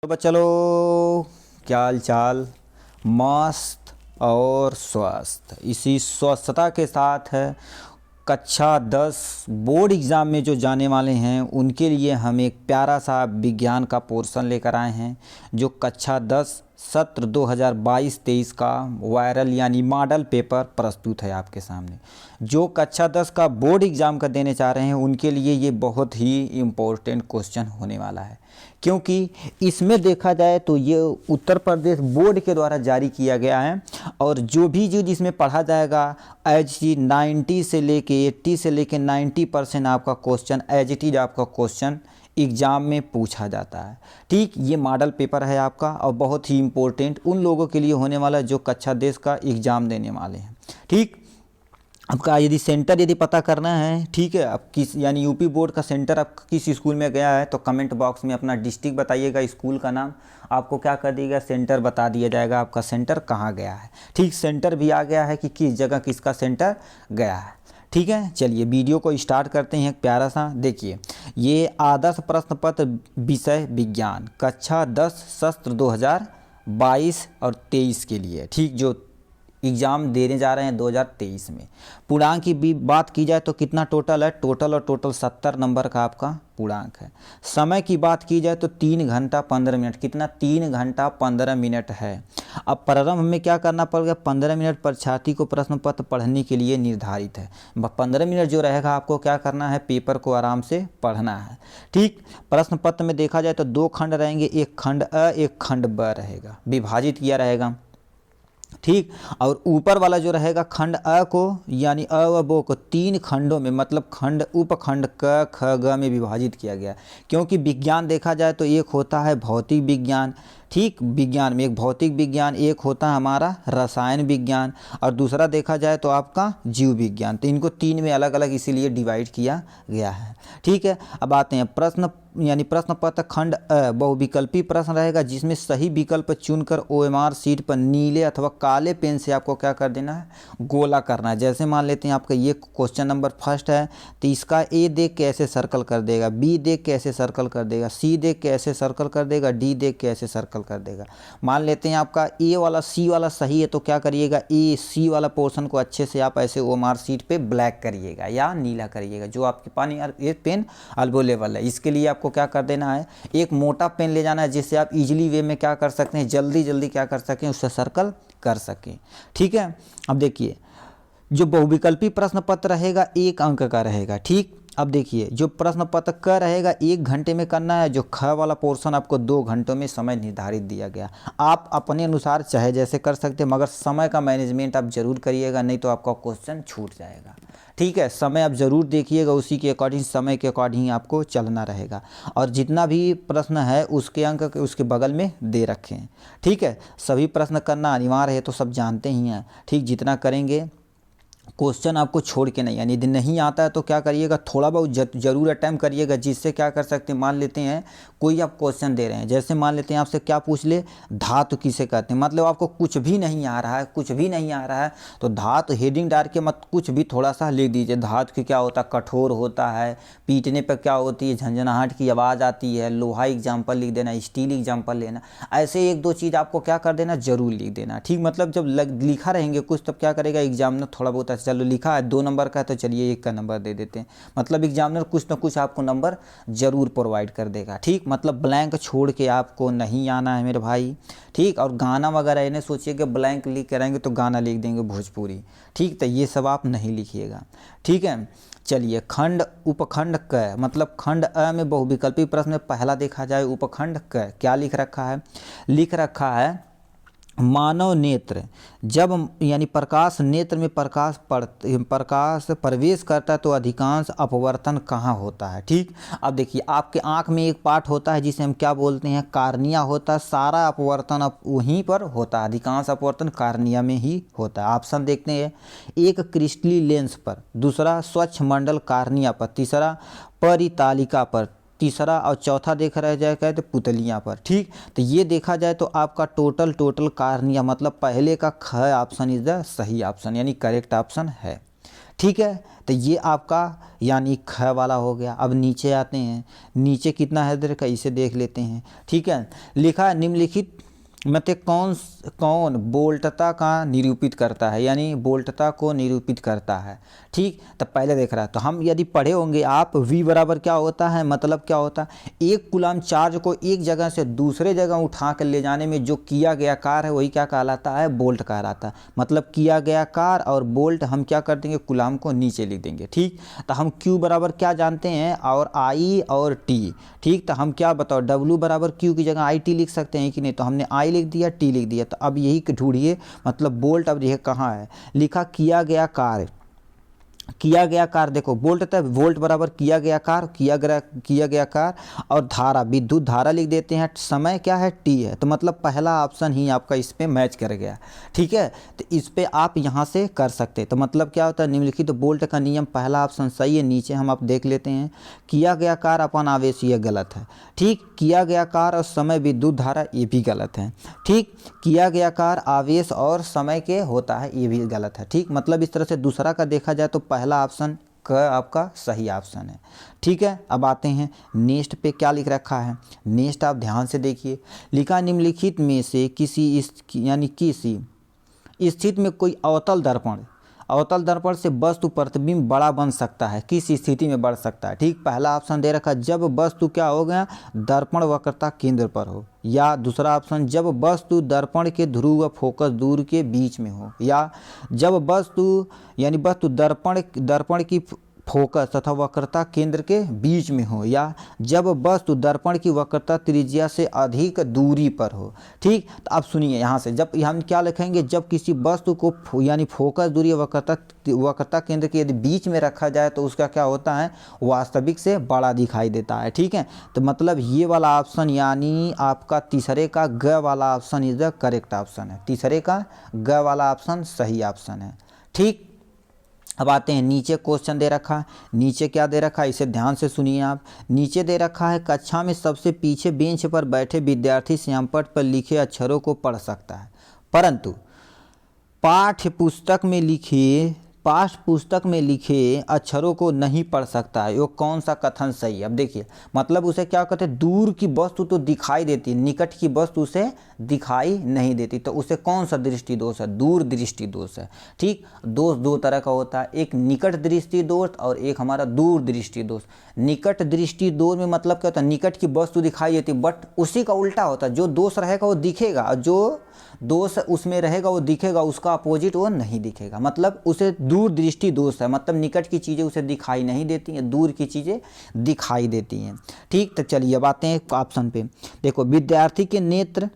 तो बच्चों, क्या हाल चाल। मस्त और स्वस्थ, इसी स्वस्थता के साथ है कक्षा 10 बोर्ड एग्ज़ाम में जो जाने वाले हैं उनके लिए हम एक प्यारा सा विज्ञान का पोर्शन लेकर आए हैं जो कक्षा 10 सत्र 2022-23 का वायरल यानी मॉडल पेपर प्रस्तुत है आपके सामने। जो कक्षा 10 का बोर्ड एग्ज़ाम का देने चाह रहे हैं उनके लिए ये बहुत ही इम्पोर्टेंट क्वेश्चन होने वाला है, क्योंकि इसमें देखा जाए तो ये उत्तर प्रदेश बोर्ड के द्वारा जारी किया गया है और जो भी चीज़ इसमें पढ़ा जाएगा एज 90 से लेके 80 से लेके 90% आपका क्वेश्चन एज इट इज आपका क्वेश्चन एग्ज़ाम में पूछा जाता है। ठीक, ये मॉडल पेपर है आपका और बहुत ही इम्पोर्टेंट उन लोगों के लिए होने वाला है जो कक्षा 10 का एग्ज़ाम देने वाले हैं। ठीक, आपका यदि सेंटर यदि पता करना है, ठीक है, अब किस यानी यूपी बोर्ड का सेंटर आप किस स्कूल में गया है तो कमेंट बॉक्स में अपना डिस्ट्रिक्ट बताइएगा, स्कूल का नाम आपको क्या कर दिएगा, सेंटर बता दिया जाएगा आपका सेंटर कहाँ गया है। ठीक, सेंटर भी आ गया है कि किस जगह किसका सेंटर गया है। ठीक है, चलिए वीडियो को स्टार्ट करते हैं। एक प्यारा सा देखिए, ये आदर्श प्रश्न पत्र विषय विज्ञान कक्षा 10 सत्र 2022 और 23 के लिए, ठीक, जो एग्ज़ाम देने जा रहे हैं 2023 में। पूर्णांक की भी बात की जाए तो कितना टोटल है, टोटल 70 नंबर का आपका पूर्णांक है। समय की बात की जाए तो 3 घंटा 15 मिनट, कितना 3 घंटा 15 मिनट है। अब प्रारंभ में क्या करना पड़ेगा, 15 मिनट परीक्षार्थी को प्रश्न पत्र पढ़ने के लिए निर्धारित है। 15 मिनट जो रहेगा आपको क्या करना है, पेपर को आराम से पढ़ना है। ठीक, प्रश्न पत्र में देखा जाए तो 2 खंड रहेंगे, एक खंड अ एक खंड ब रहेगा, विभाजित किया रहेगा। ठीक, और ऊपर वाला जो रहेगा खंड अ को यानी अ व बो को 3 खंडों में मतलब खंड उपखंड क ख ग में विभाजित किया गया, क्योंकि विज्ञान देखा जाए तो एक होता है भौतिक विज्ञान। ठीक, विज्ञान में एक भौतिक विज्ञान, एक होता है हमारा रसायन विज्ञान और दूसरा देखा जाए तो आपका जीव विज्ञान। तो इनको 3 में अलग अलग इसीलिए डिवाइड किया गया है। ठीक है, अब आते हैं प्रश्न यानी प्रश्न पत्र खंड अ बहुविकल्पी प्रश्न रहेगा, जिसमें सही विकल्प चुनकर OMR शीट पर नीले अथवा काले पेन से आपको क्या कर देना है, गोला करना है। जैसे मान लेते हैं आपका ये क्वेश्चन नंबर फर्स्ट है तो इसका ए देख के ऐसे सर्कल कर देगा, बी देख के ऐसे सर्कल कर देगा, सी देख के ऐसे सर्कल कर देगा, डी देख के ऐसे सर्कल कर देगा। मान लेते हैं आपका ए वाला सी वाला सही है तो क्या करिएगा, ए सी वाला पोर्शन को अच्छे से आप ऐसे OMR शीट पे ब्लैक करिएगा या नीला करिएगा, जो आपके पानी ये पेन अवेलेबल है। इसके लिए आपको क्या कर देना है, एक मोटा पेन ले जाना है जिससे आप इजीली वे में क्या कर सकते हैं, जल्दी जल्दी क्या कर सकें, उससे सर्कल कर सकें। ठीक है, अब देखिए जो बहुविकल्पी प्रश्न पत्र रहेगा 1 अंक का रहेगा। ठीक, अब देखिए जो प्रश्न पत्र क रहेगा 1 घंटे में करना है, जो ख वाला पोर्शन आपको 2 घंटों में समय निर्धारित दिया गया। आप अपने अनुसार चाहे जैसे कर सकते हैं, मगर समय का मैनेजमेंट आप जरूर करिएगा, नहीं तो आपका क्वेश्चन छूट जाएगा। ठीक है, समय आप ज़रूर देखिएगा, उसी के अकॉर्डिंग समय के अकॉर्डिंग आपको चलना रहेगा और जितना भी प्रश्न है उसके अंक उसके बगल में दे रखे हैं। ठीक है, सभी प्रश्न करना अनिवार्य है तो सब जानते ही हैं। ठीक, जितना करेंगे क्वेश्चन आपको छोड़ के नहीं, यानी यदि नहीं आता है तो क्या करिएगा, थोड़ा बहुत जरूर अटैम्प्ट करिएगा, जिससे क्या कर सकते हैं, मान लेते हैं कोई आप क्वेश्चन दे रहे हैं, जैसे मान लेते हैं आपसे क्या पूछ ले, धातु किसे कहते हैं, मतलब आपको कुछ भी नहीं आ रहा है, कुछ भी नहीं आ रहा है तो धातु हेडिंग डाल के मत कुछ भी थोड़ा सा लिख दीजिए। धातु की क्या होता है, कठोर होता है, पीटने पर क्या होती है, झंझनाहट की आवाज़ आती है, लोहा एग्जाम्पल लिख देना, स्टील एग्जाम्पल लेना, ऐसे 1-2 चीज़ आपको क्या कर देना, जरूर लिख देना। ठीक, मतलब जब लिखा रहेंगे कुछ तब क्या करेगा एग्जामिनर, थोड़ा बहुत चलो लिखा है 2 नंबर का है तो चलिए 1 का नंबर दे देते हैं, मतलब एग्जामिनर कुछ ना कुछ आपको नंबर जरूर प्रोवाइड कर देगा। ठीक, मतलब ब्लैंक छोड़ के आपको नहीं आना है मेरे भाई। ठीक, और गाना वगैरह इन्हें सोचिए कि ब्लैंक लिख करेंगे तो गाना लिख देंगे भोजपुरी। ठीक, तो ये सब आप नहीं लिखिएगा। ठीक है, चलिए खंड उपखंड क मतलब खंड अ में बहुविकल्पी प्रश्न में पहला देखा जाए उपखंड क क्या लिख रखा है, लिख रखा है मानव नेत्र जब यानी प्रकाश नेत्र में प्रकाश प्रवेश करता है तो अधिकांश अपवर्तन कहाँ होता है। ठीक, अब देखिए आपके आँख में एक पार्ट होता है जिसे हम क्या बोलते हैं, कार्निया होता है। सारा अपवर्तन अब वहीं पर होता है, अधिकांश अपवर्तन कार्निया में ही होता है। ऑप्शन देखते हैं, एक क्रिस्टली लेंस पर, दूसरा स्वच्छ मंडल कार्निया पर, तीसरा परितालिका पर, तीसरा और चौथा देखा रह जाएगा तो पुतलियाँ पर। ठीक, तो ये देखा जाए तो आपका टोटल कार्निया मतलब पहले का ख ऑप्शन इज द सही ऑप्शन यानी करेक्ट ऑप्शन है। ठीक है, तो ये आपका यानी ख वाला हो गया। अब नीचे आते हैं, नीचे कितना है इधर का इसे देख लेते हैं। ठीक है, लिखा है निम्नलिखित में से कौन बोल्टता का निरूपित करता है, यानी बोल्टता को निरूपित करता है। ठीक, तो पहले देख रहा है, तो हम यदि पढ़े होंगे आप V बराबर क्या होता है, मतलब क्या होता है, एक कूलम चार्ज को एक जगह से दूसरे जगह उठा कर ले जाने में जो किया गया कार्य है वही क्या कहलाता है, बोल्ट कहलाता है। मतलब किया गया कार्य और बोल्ट हम क्या कर देंगे, कूलम को नीचे लिख देंगे। ठीक, तो हम Q बराबर क्या जानते हैं, और I और T। ठीक, तो हम क्या बताओ, W बराबर Q की जगह IT लिख सकते हैं कि नहीं, तो हमने I लिख दिया, T लिख दिया। तो अब यही ढूंढिए, मतलब बोल्ट अब यह कहाँ है, लिखा किया गया कार्य। किया गया कार्य देखो, बोल्ट था वोल्ट बराबर किया गया कार्य, किया गया कार्य, और धारा विद्युत धारा लिख देते हैं। समय क्या है, T है। तो मतलब पहला ऑप्शन ही आपका इस पे मैच कर गया। ठीक है, तो इस पे आप यहाँ से कर सकते हैं। तो मतलब क्या होता है, निम्नलिखित बोल्ट का नियम पहला ऑप्शन सही है। नीचे हम आप देख लेते हैं, किया गया कार्य अपन आवेश, ये गलत है। ठीक, किया गया कार्य और समय विद्युत धारा, ये भी गलत है। ठीक, किया गया कार्य आवेश और समय के होता है, ये भी गलत है। ठीक, मतलब इस तरह से दूसरा का देखा जाए तो पहला ऑप्शन क आपका सही ऑप्शन है। ठीक है, अब आते हैं नेक्स्ट पे, क्या लिख रखा है। नेक्स्ट आप ध्यान से देखिए, लिखा निम्नलिखित में से किसी यानी किसी स्थिति में कोई अवतल दर्पण से वस्तु प्रतिबिंब बड़ा बन सकता है, किस स्थिति में बढ़ सकता है। ठीक, पहला ऑप्शन दे रखा, जब वस्तु क्या हो गया, दर्पण वक्रता केंद्र पर हो, या दूसरा ऑप्शन जब वस्तु दर्पण के ध्रुव व फोकस दूर के बीच में हो, या जब वस्तु यानी वस्तु दर्पण की फोकस तथा वक्रता केंद्र के बीच में हो, या जब वस्तु दर्पण की वक्रता त्रिज्या से अधिक दूरी पर हो। ठीक, तो अब सुनिए यहाँ से, जब हम क्या लिखेंगे, जब किसी वस्तु को यानी फोकस दूरी वक्रता केंद्र के यदि बीच में रखा जाए तो उसका क्या होता है, वास्तविक से बड़ा दिखाई देता है। ठीक है, तो मतलब ये वाला ऑप्शन यानी आपका तीसरे का ग वाला option is the correct option है। तीसरे का ग वाला ऑप्शन सही ऑप्शन है। ठीक, अब आते हैं नीचे क्वेश्चन दे रखा है। नीचे क्या दे रखा है, इसे ध्यान से सुनिए आप। नीचे दे रखा है, कक्षा में सबसे पीछे बेंच पर बैठे विद्यार्थी श्यामपट्ट पर लिखे अक्षरों को पढ़ सकता है, परंतु पाठ्य पुस्तक में लिखे अक्षरों को नहीं पढ़ सकता है। वो कौन सा कथन सही है। अब देखिए, मतलब उसे क्या कहते हैं, दूर की वस्तु तो दिखाई देती है, निकट की वस्तु उसे दिखाई नहीं देती, तो उसे कौन सा दृष्टि दोष है, दूर दृष्टि दोष है। ठीक, दोष दो तरह का होता है, एक निकट दृष्टि दोष और एक हमारा दूर दृष्टि दोष। निकट दृष्टि दोष में मतलब क्या होता है, निकट की वस्तु दिखाई देती, बट उसी का उल्टा होता है, जो दोष रहेगा वो दिखेगा, जो दोष उसमें रहेगा वो दिखेगा, उसका अपोजिट वो नहीं दिखेगा। मतलब उसे दूर दृष्टि दोष है, मतलब निकट की चीज़ें उसे दिखाई नहीं देती हैं, दूर की चीज़ें दिखाई देती हैं। ठीक, तो चलिए अब आते हैं ऑप्शन पे। देखो, विद्यार्थी के नेत्र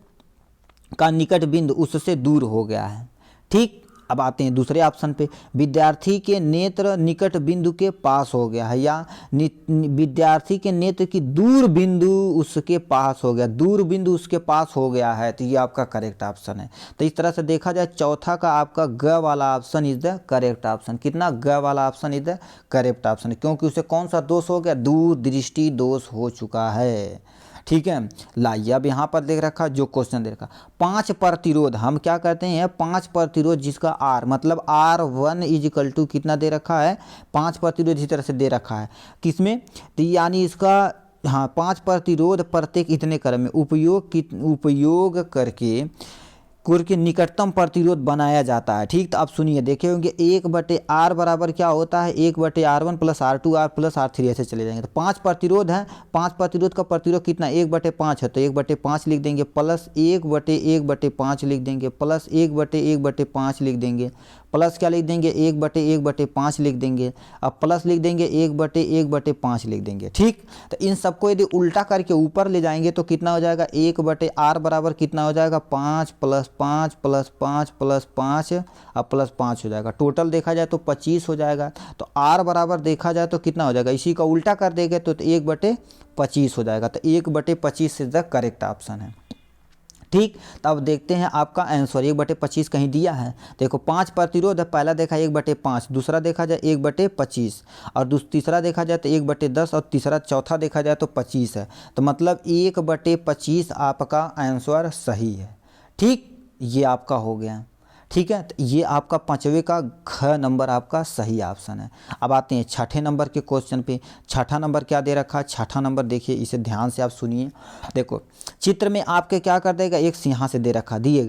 का निकट बिंदु उससे दूर हो गया है। ठीक, अब आते हैं दूसरे ऑप्शन पे, विद्यार्थी के नेत्र निकट बिंदु के पास हो गया है, या विद्यार्थी के नेत्र की दूर बिंदु उसके पास हो गया, दूर बिंदु उसके पास हो गया है, तो ये आपका करेक्ट ऑप्शन है। तो इस तरह से देखा जाए, चौथा का आपका ग वाला option is the correct option. कितना, ग वाला option is the correct option, क्योंकि उसे कौन सा दोष हो गया, दूर दृष्टि दोष हो चुका है। ठीक है, लाइए अब यहाँ पर देख रखा जो क्वेश्चन दे रखा, 5 प्रतिरोध, हम क्या करते हैं, 5 प्रतिरोध जिसका R मतलब R1 इजिकल टू कितना दे रखा है, 5 प्रतिरोध इसी तरह से दे रखा है, किसमें, तो यानी इसका हाँ 5 प्रतिरोध प्रत्येक इतने क्रम में उपयोग करके निकटतम प्रतिरोध बनाया जाता है। ठीक, तो आप सुनिए, देखे होंगे 1/R बराबर क्या होता है, 1/R1 plus R2 R plus R3 ऐसे चले जाएंगे। तो 5 प्रतिरोध है, 5 प्रतिरोध का प्रतिरोध कितना, 1/5 है, तो 1/5 लिख देंगे, प्लस 1/1/5 लिख देंगे, प्लस 1/1/5 लिख देंगे, प्लस क्या लिख देंगे, 1/1/5 लिख देंगे, अब प्लस लिख देंगे 1/1/5 लिख देंगे। ठीक, तो इन सबको यदि उल्टा करके ऊपर ले जाएंगे तो कितना हो जाएगा, 1/R बराबर कितना हो जाएगा, 5 + 5 + 5 + 5 अब +5 हो जाएगा। टोटल देखा जाए तो 25 हो जाएगा। तो R बराबर देखा जाए तो कितना हो जाएगा, इसी का उल्टा कर देंगे तो 1/25 हो जाएगा। तो 1/25 इज द करेक्ट ऑप्शन है। ठीक, तब देखते हैं आपका आंसर, 1/25 कहीं दिया है। देखो 5 प्रतिरोध है, पहला देखा 1/5, दूसरा देखा जाए 1/25, और तीसरा देखा जाए तो 1/10, और तीसरा चौथा देखा जाए तो 25 है। तो मतलब 1/25 आपका आंसर सही है। ठीक, ये आपका हो गया। ठीक है, तो ये आपका पांचवे का ख नंबर आपका सही ऑप्शन है। अब आते हैं छठे नंबर के क्वेश्चन पे। छठा नंबर क्या दे रखा है? छठा नंबर देखिए, इसे ध्यान से आप सुनिए। देखो चित्र में आपके क्या कर देगा, एक सिंहासन दे रखा, दिए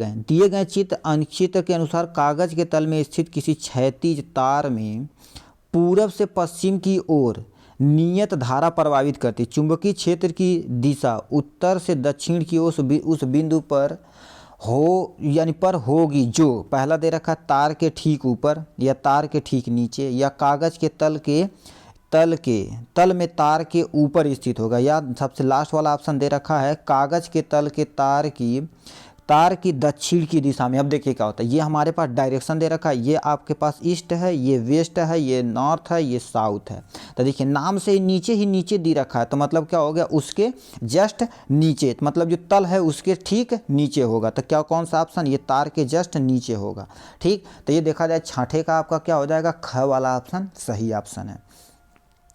गए चित्र के अनुसार कागज के तल में स्थित किसी क्षैतिज तार में पूरब से पश्चिम की ओर नियत धारा प्रवाहित करती, चुंबकीय क्षेत्र की दिशा उत्तर से दक्षिण की ओर उस बिंदु पर हो यानी पर होगी, जो पहला दे रखा तार के ठीक ऊपर या तार के ठीक नीचे या कागज के तल में तार के ऊपर स्थित होगा, या सबसे लास्ट वाला ऑप्शन दे रखा है कागज के तल के तार की दक्षिण की दिशा में। अब देखिए क्या होता है, ये हमारे पास डायरेक्शन दे रखा है, ये आपके पास ईस्ट है, ये वेस्ट है, ये नॉर्थ है, ये साउथ है। तो देखिए नाम से ही नीचे दे रखा है, तो मतलब क्या हो गया, उसके जस्ट नीचे, मतलब जो तल है उसके ठीक नीचे होगा। तो क्या कौन सा ऑप्शन, ये तार के जस्ट नीचे होगा। ठीक, तो ये देखा जाए छठे का आपका क्या हो जाएगा, ख वाला ऑप्शन सही ऑप्शन है।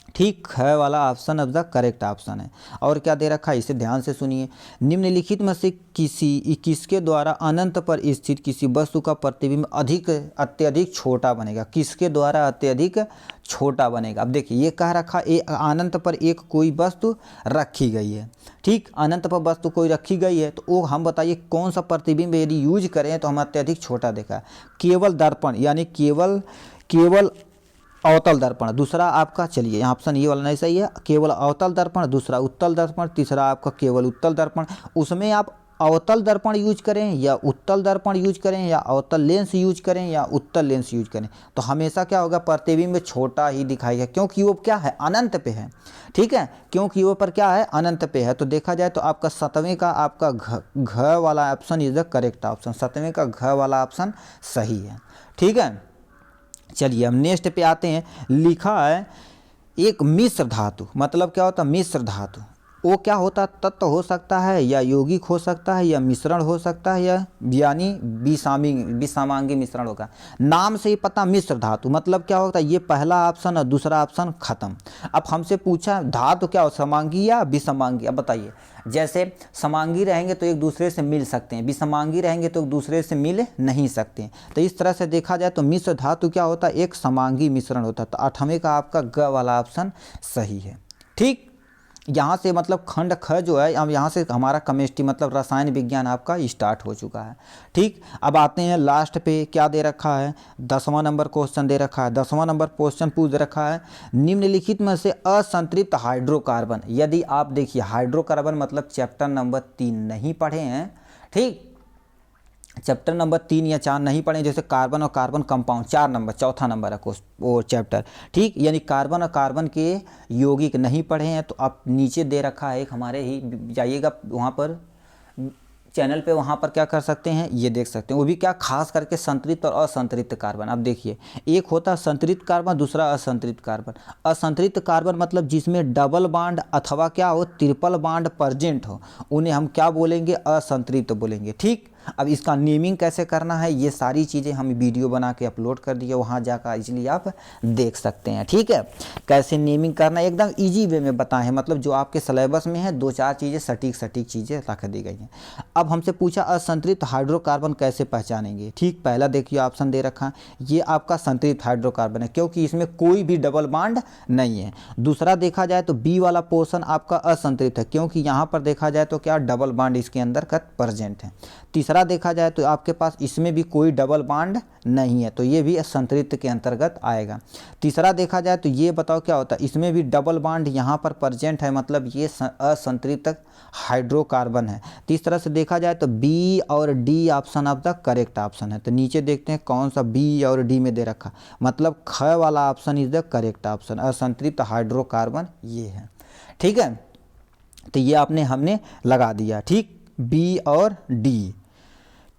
ठीक, ख वाला ऑप्शन अब द करेक्ट ऑप्शन है। और क्या दे रखा है, इसे ध्यान से सुनिए। निम्नलिखित में से किसके द्वारा अनंत पर स्थित किसी वस्तु का प्रतिबिंब अत्यधिक छोटा बनेगा, किसके द्वारा अत्यधिक छोटा बनेगा। अब देखिए ये कह रखा अनंत पर एक कोई वस्तु रखी गई है। ठीक, अनंत पर वस्तु कोई रखी गई है, तो वो हम बताइए कौन सा प्रतिबिंब यदि यूज करें तो हम अत्यधिक छोटा देखा। केवल दर्पण, यानी केवल अवतल दर्पण। दूसरा आपका, चलिए यहाँ ऑप्शन ये वाला नहीं सही है, केवल अवतल दर्पण। दूसरा उत्तल दर्पण। तीसरा आपका केवल उत्तल दर्पण। उसमें आप अवतल दर्पण यूज करें या उत्तल दर्पण यूज करें या अवतल लेंस यूज करें या उत्तल लेंस यूज करें, तो हमेशा क्या होगा, प्रतिबिंब छोटा ही दिखाएगा, क्योंकि वो क्या है, अनंत पे है। ठीक है, क्योंकि वो पर क्या है, अनंत पे है। तो देखा जाए तो आपका सतवें का आपका घ वाला option is the correct option. सतवें का घ वाला ऑप्शन सही है। ठीक है, चलिए हम नेक्स्ट पे आते हैं। लिखा है एक मिश्र धातु, मतलब क्या होता है, मिश्र धातु। वो क्या होता, तत्व हो सकता है या यौगिक हो सकता है या मिश्रण हो सकता है या यानी विषामांगी मिश्रण होगा। नाम से ही पता, मिश्र धातु मतलब क्या होता है, ये पहला ऑप्शन और दूसरा ऑप्शन खत्म। अब हमसे पूछा धातु क्या हो, समांगी या विषमांगी। अब बताइए, जैसे समांगी रहेंगे तो एक दूसरे से मिल सकते हैं, विषमांगी रहेंगे तो एक दूसरे से मिल नहीं सकते। तो इस तरह से देखा जाए तो मिश्र धातु क्या होता है, एक समांगी मिश्रण होता है। तो आठवें का आपका ग वाला ऑप्शन सही है। ठीक, यहाँ से मतलब खंड ख जो है, अब यहाँ से हमारा केमिस्ट्री मतलब रसायन विज्ञान आपका स्टार्ट हो चुका है। ठीक, अब आते हैं लास्ट पे, क्या दे रखा है, 10वां नंबर क्वेश्चन दे रखा है। 10वां नंबर क्वेश्चन पूछ रखा है, निम्नलिखित में से असंतृप्त हाइड्रोकार्बन। यदि आप देखिए हाइड्रोकार्बन मतलब चैप्टर नंबर 3 नहीं पढ़े हैं, ठीक, चैप्टर नंबर 3 या 4 नहीं पढ़े, जैसे कार्बन और कार्बन कंपाउंड 4 नंबर, चौथा नंबर है वो चैप्टर। ठीक, यानी कार्बन और कार्बन के यौगिक नहीं पढ़े हैं, तो आप नीचे दे रखा है एक, हमारे ही जाइएगा वहाँ पर चैनल पे, वहाँ पर क्या कर सकते हैं, ये देख सकते हैं। वो भी क्या, खास करके संतृप्त और असंतृप्त कार्बन। अब देखिए एक होता है संतृप्त कार्बन, दूसरा असंतृप्त कार्बन। असंतृप्त कार्बन मतलब जिसमें डबल बाड अथवा क्या हो, ट्रिपल बाड प्रेजेंट हो, उन्हें हम क्या बोलेंगे, असंतृप्त बोलेंगे। ठीक, अब इसका नेमिंग कैसे करना है, ये सारी चीज़ें हम वीडियो बना के अपलोड कर दिए, वहाँ जाकर इसलिए आप देख सकते हैं। ठीक है, कैसे नेमिंग करना है एकदम इजी वे में बताएं, मतलब जो आपके सिलेबस में है 2-4 चीज़ें सटीक चीज़ें रख दी गई हैं। अब हमसे पूछा असंतृप्त हाइड्रोकार्बन कैसे पहचानेंगे। ठीक, पहला देखिए ऑप्शन दे रखा, ये आपका संतृप्त हाइड्रोकार्बन है, क्योंकि इसमें कोई भी डबल बाड नहीं है। दूसरा देखा जाए तो बी वाला पोर्शन आपका असंतृप्त है, क्योंकि यहाँ पर देखा जाए तो क्या, डबल बाड इसके अंदर का प्रेजेंट है। तीसरा देखा जाए तो आपके पास इसमें भी कोई डबल बाड नहीं है, तो ये भी असंतृप्त के अंतर्गत आएगा। तीसरा देखा जाए तो ये बताओ क्या होता है, इसमें भी डबल बाड यहाँ पर प्रेजेंट है, मतलब ये असंतृप्त हाइड्रोकार्बन है। तो इस तरह से देखा जाए तो बी और D option of the correct option है। तो नीचे देखते हैं कौन सा बी और डी में दे रखा, मतलब ख वाला option is the correct option, असंतृप्त हाइड्रोकार्बन ये है। ठीक है, तो ये हमने लगा दिया। ठीक, बी और डी।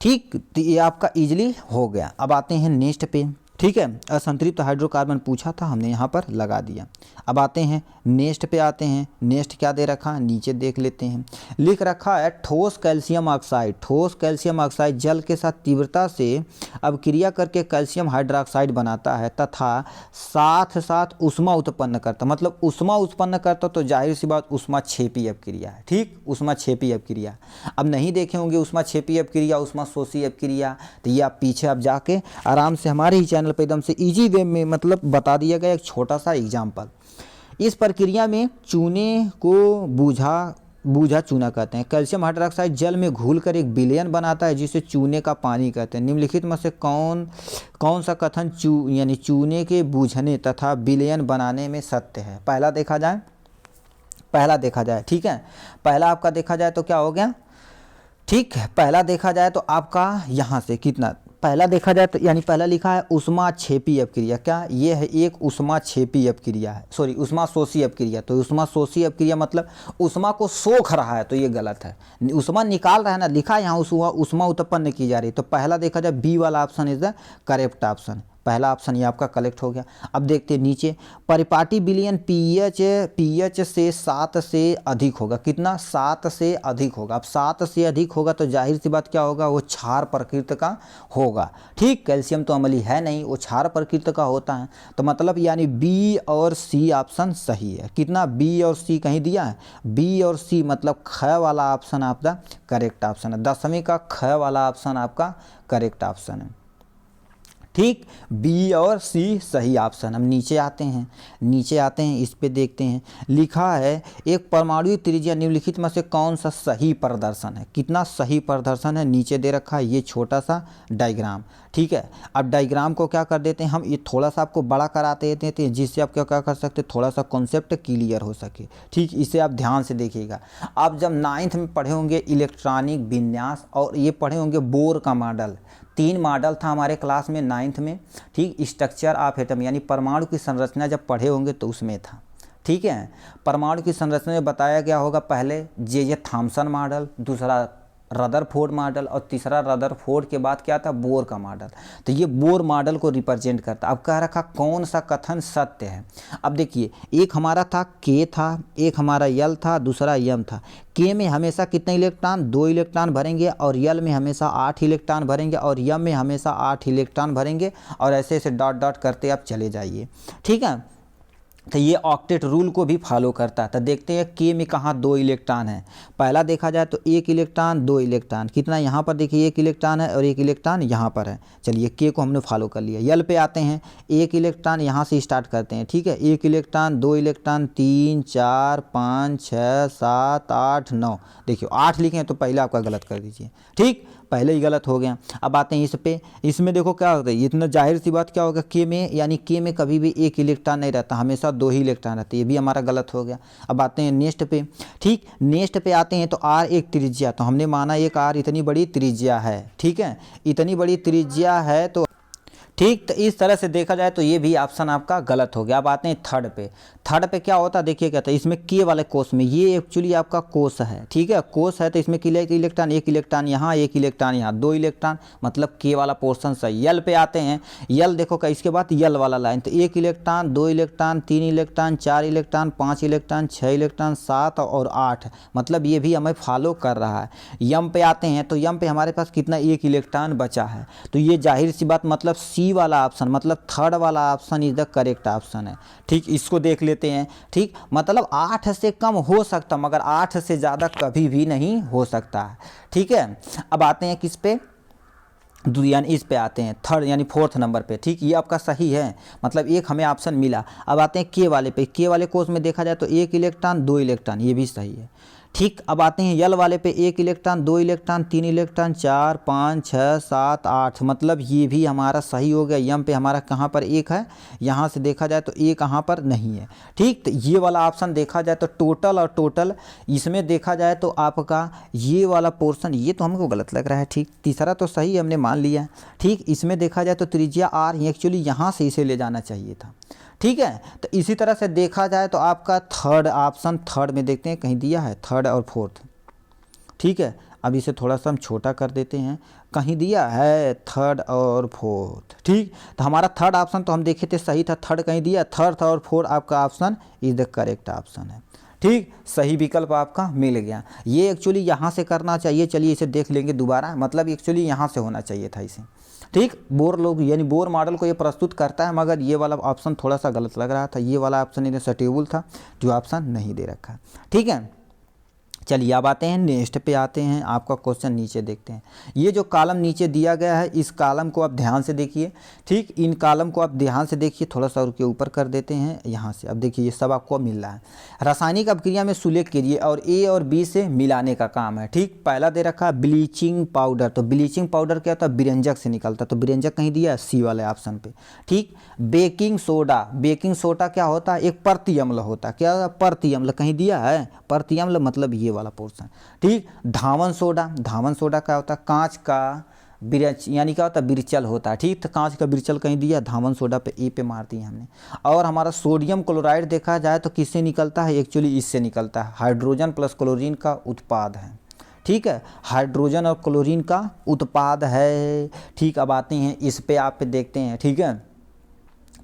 ठीक, तो ये आपका इजीली हो गया। अब आते हैं नेक्स्ट पे। ठीक है, असंतृप्त हाइड्रोकार्बन पूछा था, हमने यहाँ पर लगा दिया। अब आते हैं नेक्स्ट पे आते हैं। नेक्स्ट क्या दे रखा है, नीचे देख लेते हैं। लिख रखा है ठोस कैल्शियम ऑक्साइड। ठोस कैल्शियम ऑक्साइड जल के साथ तीव्रता से अभिक्रिया करके कैल्शियम हाइड्रोक्साइड बनाता है तथा साथ साथ ऊष्मा उत्पन्न करता। मतलब ऊष्मा उत्पन्न करता तो जाहिर सी बात ऊष्मा क्षेपी अपक्रिया है। ठीक, ऊष्मा क्षेपी अपक्रिया। अब नहीं देखे होंगे ऊष्मा क्षेपी अपक्रिया, ऊष्मा शोषी अपक्रिया, तो ये आप पीछे आप जाके आराम से हमारे ही चैनल पे एकदम से इजी वे में मतलब बता दिया गया एक छोटा सा एग्जाम्पल। इस प्रक्रिया में चूने को बूझा चूना कहते हैं। कैल्शियम हाइड्रोक्साइड जल में घुलकर एक विलयन बनाता है जिसे चूने का पानी कहते हैं। निम्नलिखित में से कौन सा कथन यानी चूने के बूझने तथा विलयन बनाने में सत्य है। पहला देखा जाए, ठीक है, पहला आपका देखा जाए तो क्या हो गया, ठीक है, पहला देखा जाए तो आपका यहाँ से कितना, पहला देखा जाए तो यानी पहला लिखा है ऊष्मा क्षेपी अपक्रिया। क्या ये है, एक ऊष्मा क्षेपी अपक्रिया है, सॉरी ऊष्मा शोषी अपक्रिया। तो ऊष्मा शोषी अपक्रिया मतलब ऊष्मा को सोख रहा है, तो ये गलत है। ऊष्मा निकाल रहा है ना, लिखा है यहाँ ऊष्मा उत्पन्न की जा रही है। तो पहला देखा जाए बी वाला option is the correct option. पहला ऑप्शन ये आपका कलेक्ट हो गया। अब देखते हैं नीचे, परिपाटी विलयन पीएच से 7 से अधिक होगा। कितना, 7 से अधिक होगा। अब 7 से अधिक होगा तो जाहिर सी बात क्या होगा, वो क्षार प्रकृति का होगा। ठीक, कैल्शियम तो अम्लीय है नहीं, वो क्षार प्रकृति का होता है। तो मतलब यानी बी और सी ऑप्शन सही है। कितना, बी और सी कहीं दिया है, बी और सी मतलब ख वाला ऑप्शन आपका करेक्ट ऑप्शन है। 10वीं का ख वाला ऑप्शन आपका करेक्ट ऑप्शन है। ठीक, बी और सी सही ऑप्शन। हम नीचे आते हैं, इस पे देखते हैं। लिखा है एक परमाणु त्रिज्या निम्नलिखित में से कौन सा सही प्रदर्शन है। कितना सही प्रदर्शन है, नीचे दे रखा है ये छोटा सा डायग्राम। ठीक है, अब डायग्राम को क्या कर देते हैं हम, ये थोड़ा सा आपको बड़ा कराते देते हैं जिससे आप क्या कर सकते हैं, थोड़ा सा कॉन्सेप्ट क्लियर हो सके। ठीक, इसे आप ध्यान से देखिएगा। आप जब 9th में पढ़े होंगे इलेक्ट्रॉनिक विन्यास और ये पढ़े होंगे बोर का मॉडल, 3 मॉडल था हमारे क्लास में 9th में। ठीक, स्ट्रक्चर ऑफ एटम यानी परमाणु की संरचना जब पढ़े होंगे तो उसमें था। ठीक है, परमाणु की संरचना में बताया गया होगा पहले जे थॉम्सन मॉडल, दूसरा रदरफोर्ड मॉडल और तीसरा रदरफोर्ड के बाद क्या था, बोर का मॉडल। तो ये बोर मॉडल को रिप्रेजेंट करता। अब कह रखा कौन सा कथन सत्य है। अब देखिए, एक हमारा था के था, एक हमारा यल था, दूसरा यम था। के में हमेशा कितने इलेक्ट्रॉन, 2 इलेक्ट्रॉन भरेंगे और यल में हमेशा 8 इलेक्ट्रॉन भरेंगे और यम में हमेशा 8 इलेक्ट्रॉन भरेंगे और ऐसे ऐसे डॉट डॉट करते आप चले जाइए। ठीक है, तो ये ऑक्टेट रूल को भी फॉलो करता है। तो देखते हैं के में कहाँ 2 इलेक्ट्रॉन है। पहला देखा जाए तो 1 इलेक्ट्रॉन 2 इलेक्ट्रॉन, कितना यहाँ पर देखिए 1 इलेक्ट्रॉन है और 1 इलेक्ट्रॉन यहाँ पर है। चलिए के को हमने फॉलो कर लिया। यल पे आते हैं, 1 इलेक्ट्रॉन यहाँ से स्टार्ट करते हैं। ठीक है, 1 इलेक्ट्रॉन 2 इलेक्ट्रॉन 3 4 5 6 7 8 9। देखिए 8 लिखे हैं तो पहले आपका गलत कर दीजिए। ठीक, पहले ही गलत हो गया। अब आते हैं इस पे, इसमें देखो क्या होता है, इतना जाहिर सी बात क्या होगा, के में यानी के में कभी भी 1 इलेक्ट्रॉन नहीं रहता, हमेशा 2 ही इलेक्ट्रॉन रहते हैं। ये भी हमारा गलत हो गया। अब आते हैं नेक्स्ट पे। ठीक, नेक्स्ट पे आते हैं तो आर एक त्रिज्या, तो हमने माना एक आर इतनी बड़ी त्रिज्या है। ठीक है, इतनी बड़ी त्रिज्या है तो ठीक, तो इस तरह से देखा जाए तो ये भी ऑप्शन आपका गलत हो गया। अब आते हैं थर्ड पे। थर्ड पे क्या होता है, देखिए क्या था, इसमें के वाले कोष में ये एक्चुअली आपका कोष है। ठीक है, कोष है तो इसमें इलेक्ट्रॉन 1 इलेक्ट्रॉन यहाँ, 1 इलेक्ट्रॉन यहाँ, 2 इलेक्ट्रॉन, मतलब के वाला पोर्शन सही। यल पे आते हैं, यल देखो का इसके बाद यल वाला लाइन, तो 1 electron 2 electron 3 electron 4 electron 5 electron 6 electron 7 और 8, मतलब ये भी हमें फॉलो कर रहा है। यम पे आते हैं तो यम पे हमारे पास कितना 1 इलेक्ट्रॉन बचा है, तो ये जाहिर सी बात मतलब सी वाला ऑप्शन मतलब थर्ड वाला option is the correct option है। ठीक, इसको देख लेते हैं। ठीक, मतलब 8 से कम हो सकता मगर 8 से ज़्यादा कभी भी नहीं हो सकता है। ठीक है, अब आते हैं किस पे, यानी इस पे आते हैं थर्ड यानी 4th नंबर पे। ठीक, ये आपका सही है, मतलब एक हमें ऑप्शन मिला। अब आते हैं के वाले पे। के वाले कोष में देखा जाए तो 1 इलेक्ट्रॉन 2 इलेक्ट्रॉन, ये भी सही है। ठीक, अब आते हैं यल वाले पे, 1 इलेक्ट्रॉन 2 इलेक्ट्रॉन 3 इलेक्ट्रॉन 4 5 6 7 8, मतलब ये भी हमारा सही हो गया। यम पे हमारा कहाँ पर 1 है, यहाँ से देखा जाए तो 1 कहाँ पर नहीं है। ठीक, तो ये वाला ऑप्शन देखा जाए तो टोटल और टोटल इसमें देखा जाए तो आपका ये वाला पोर्शन ये तो हमको गलत लग रहा है। ठीक, तीसरा तो सही हमने मान लिया। ठीक, इसमें देखा जाए तो त्रिज्या आर एक्चुअली यहाँ से इसे ले जाना चाहिए था। ठीक है, तो इसी तरह से देखा जाए तो आपका थर्ड ऑप्शन, थर्ड में देखते हैं कहीं दिया है थर्ड और फोर्थ। ठीक है, अब इसे थोड़ा सा हम छोटा कर देते हैं। कहीं दिया है थर्ड और फोर्थ, ठीक। तो हमारा थर्ड ऑप्शन तो हम देखे थे सही था, थर्ड कहीं दिया, थर्ड और फोर्थ आपका option is the correct option है, ठीक। सही विकल्प आपका मिल गया। ये एक्चुअली यहाँ से करना चाहिए, चलिए इसे देख लेंगे दोबारा, मतलब एक्चुअली यहाँ से होना चाहिए था इसे, ठीक। बोर लोग यानी बोर मॉडल को ये प्रस्तुत करता है, मगर ये वाला ऑप्शन थोड़ा सा गलत लग रहा था, ये वाला ऑप्शन इन्हें सटेबल था, जो ऑप्शन नहीं दे रखा है, ठीक है। चलिए अब आते हैं नेक्स्ट पे आते हैं, आपका क्वेश्चन नीचे देखते हैं। ये जो कॉलम नीचे दिया गया है, इस कॉलम को आप ध्यान से देखिए, ठीक। इन कॉलम को आप ध्यान से देखिए, थोड़ा सा उसके ऊपर कर देते हैं यहाँ से। अब देखिए ये सब आपको मिल रहा है। रासायनिक अभिक्रिया में सुलेख कीजिए और ए और बी से मिलाने का काम है, ठीक। पहला दे रखा है ब्लीचिंग पाउडर, तो ब्लीचिंग पाउडर क्या होता है, विरंजक से निकलता, तो विरंजक कहीं दिया है सी वाले ऑप्शन पे, ठीक। बेकिंग सोडा, बेकिंग सोडा क्या होता है, एक प्रति अम्ल होता है, क्या प्रति अम्ल कहीं दिया है, प्रति अम्ल मतलब ये वाला पोर्शन, ठीक। धावन सोडा, धावन सोडा क्या होता है, कांच का बिरच यानी क्या होता है, बिरचल होता है, ठीक। तो कांच का बिरचल कहीं दिया, धावन सोडा पे ए पे मार दिया हमने। और हमारा सोडियम क्लोराइड देखा जाए तो किससे निकलता है, एक्चुअली इससे निकलता है, हाइड्रोजन प्लस क्लोरीन का उत्पाद है, ठीक है। हाइड्रोजन और क्लोरीन का उत्पाद है, ठीक। अब आते हैं इस पे, आप पे देखते हैं, ठीक है,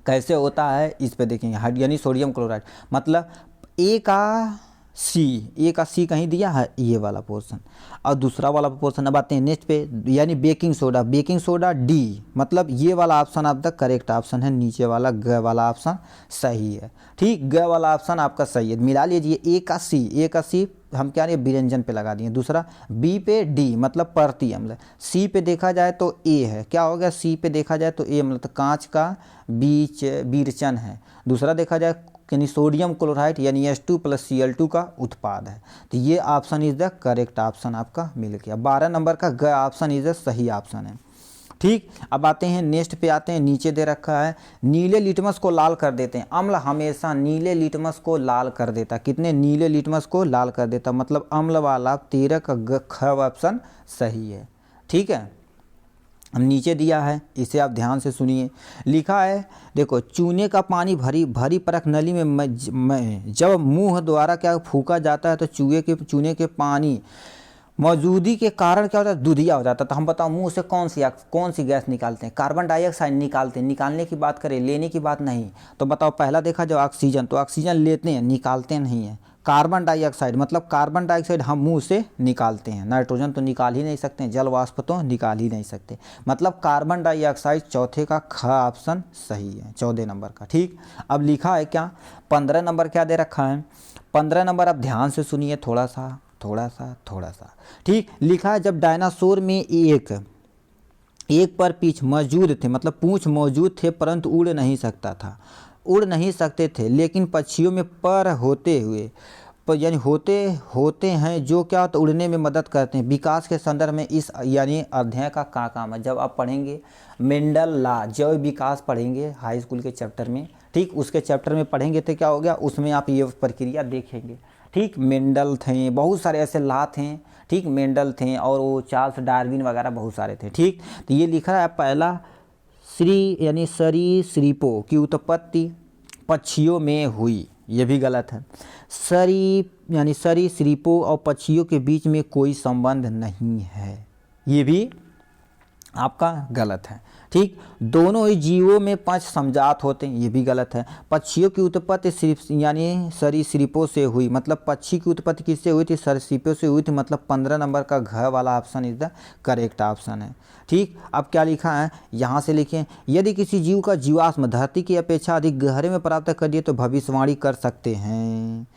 कैसे होता है इस पे देखेंगे। यानी सोडियम क्लोराइड मतलब ए का सी कहीं दिया है, ये वाला पोर्शन, और दूसरा वाला पोर्शन। अब आते हैं नेक्स्ट पे, यानी baking soda, baking soda D, मतलब ये वाला ऑप्शन आपका करेक्ट ऑप्शन है, नीचे वाला ग वाला ऑप्शन सही है, ठीक। ग वाला ऑप्शन आपका सही है, मिला लीजिए। ए का सी हम क्या नहीं व्यंजन पे लगा दिए, दूसरा बी पे डी मतलब प्रति अम्ल, सी पे देखा जाए तो ए है, क्या हो गया, सी पे देखा जाए तो ए मतलब कांच का बीरचन है, दूसरा देखा जाए यानी सोडियम क्लोराइड यानी H2 + Cl2 का उत्पाद है। तो ये option is the correct option आपका मिल गया। 12 नंबर का ग ऑप्शन इज द सही ऑप्शन है, ठीक। अब आते हैं नेक्स्ट पे आते हैं, नीचे दे रखा है नीले लिटमस को लाल कर देते हैं। अम्ल हमेशा नीले लिटमस को लाल कर देता, कितने नीले लिटमस को लाल कर देता, मतलब अम्ल वाला 13 का ख ऑप्शन सही है, ठीक है। हम नीचे दिया है, इसे आप ध्यान से सुनिए। लिखा है देखो, चूने का पानी भरी परख नली में जब मुंह द्वारा क्या फूका जाता है तो चूने के पानी मौजूदगी के कारण क्या होता है, दुधिया हो जाता है। तो हम बताओ मुंह से कौन सी गैस निकालते हैं, कार्बन डाइऑक्साइड निकालते हैं। निकालने की बात करें, लेने की बात नहीं। तो बताओ पहला देखा जो ऑक्सीजन, तो ऑक्सीजन लेते हैं, निकालते नहीं हैं। कार्बन डाइऑक्साइड मतलब कार्बन डाइऑक्साइड हम मुंह से निकालते हैं, नाइट्रोजन तो निकाल ही नहीं सकते, जल वाष्प तो निकाल ही नहीं सकते, मतलब कार्बन डाइऑक्साइड चौथे का ख ऑप्शन सही है, 14 नंबर का, ठीक। अब लिखा है क्या 15 नंबर क्या दे रखा है, 15 नंबर आप ध्यान से सुनिए थोड़ा सा, ठीक। लिखा है जब डायनासोर में एक पर पीछ मौजूद थे, मतलब पूंछ मौजूद थे परंतु उड़ नहीं सकते थे, लेकिन पक्षियों में पर होते हुए यानी होते हैं जो क्या तो उड़ने में मदद करते हैं। विकास के संदर्भ में इस यानी अध्ययन का क्या काम है, जब आप पढ़ेंगे मेंडल लॉ जैव विकास पढ़ेंगे हाई स्कूल के चैप्टर में, ठीक। उसके चैप्टर में पढ़ेंगे तो क्या हो गया, उसमें आप ये प्रक्रिया देखेंगे, ठीक। मेंडल थे, बहुत सारे ऐसे लॉ थे, ठीक। मेंडल थे और वो चार्ल्स डार्विन वगैरह बहुत सारे थे, ठीक। तो ये लिखा है पहला यानी सरीसृपों की उत्पत्ति पक्षियों में हुई, ये भी गलत है। यानी सरीसृपों और पक्षियों के बीच में कोई संबंध नहीं है, ये भी आपका गलत है, ठीक। दोनों ही जीवों में 5 समजात होते हैं, ये भी गलत है। पक्षियों की उत्पत्ति यानी सरीसृपों से हुई, मतलब पक्षी की उत्पत्ति किससे हुई थी, सरीसृपों से हुई थी, मतलब 15 नंबर का घ वाला option is the correct option है, ठीक। अब क्या लिखा है, यहाँ से लिखें यदि किसी जीव का जीवाश्म धरती की अपेक्षा अधिक गहरे में प्राप्त कर दिए तो भविष्यवाणी कर सकते हैं,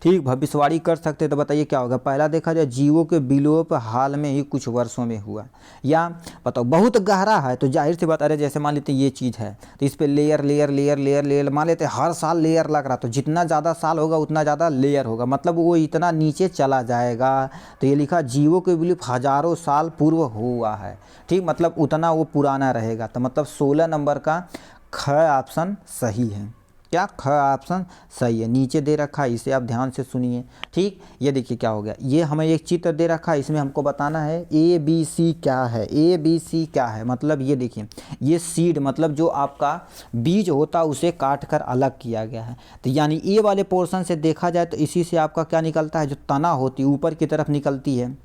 ठीक। भविष्यवाणी कर सकते तो बताइए क्या होगा। पहला देखा जाए जीवों के विलोप हाल में ही कुछ वर्षों में हुआ, या बताओ बहुत गहरा है तो जाहिर सी बात, अरे जैसे मान लेते ये चीज़ है तो इस पर लेयर मान लेते हर साल लेयर लग रहा, तो जितना ज़्यादा साल होगा उतना ज़्यादा लेयर होगा, मतलब वो इतना नीचे चला जाएगा। तो ये लिखा जीवों के विलोप हजारों साल पूर्व हुआ है, ठीक, मतलब उतना वो पुराना रहेगा। तो मतलब 16 नंबर का ख ऑप्शन सही है, क्या, ख ऑप्शन सही है। नीचे दे रखा है, इसे आप ध्यान से सुनिए। ठीक, ये देखिए क्या हो गया, ये हमें एक चित्र दे रखा है, इसमें हमको बताना है ए बी सी क्या है। ए बी सी क्या है मतलब ये देखिए, ये सीड मतलब जो आपका बीज होता है उसे काट कर अलग किया गया है। तो यानी ए वाले पोर्शन से देखा जाए तो इसी से आपका क्या निकलता है, जो तना होती है ऊपर की तरफ निकलती है।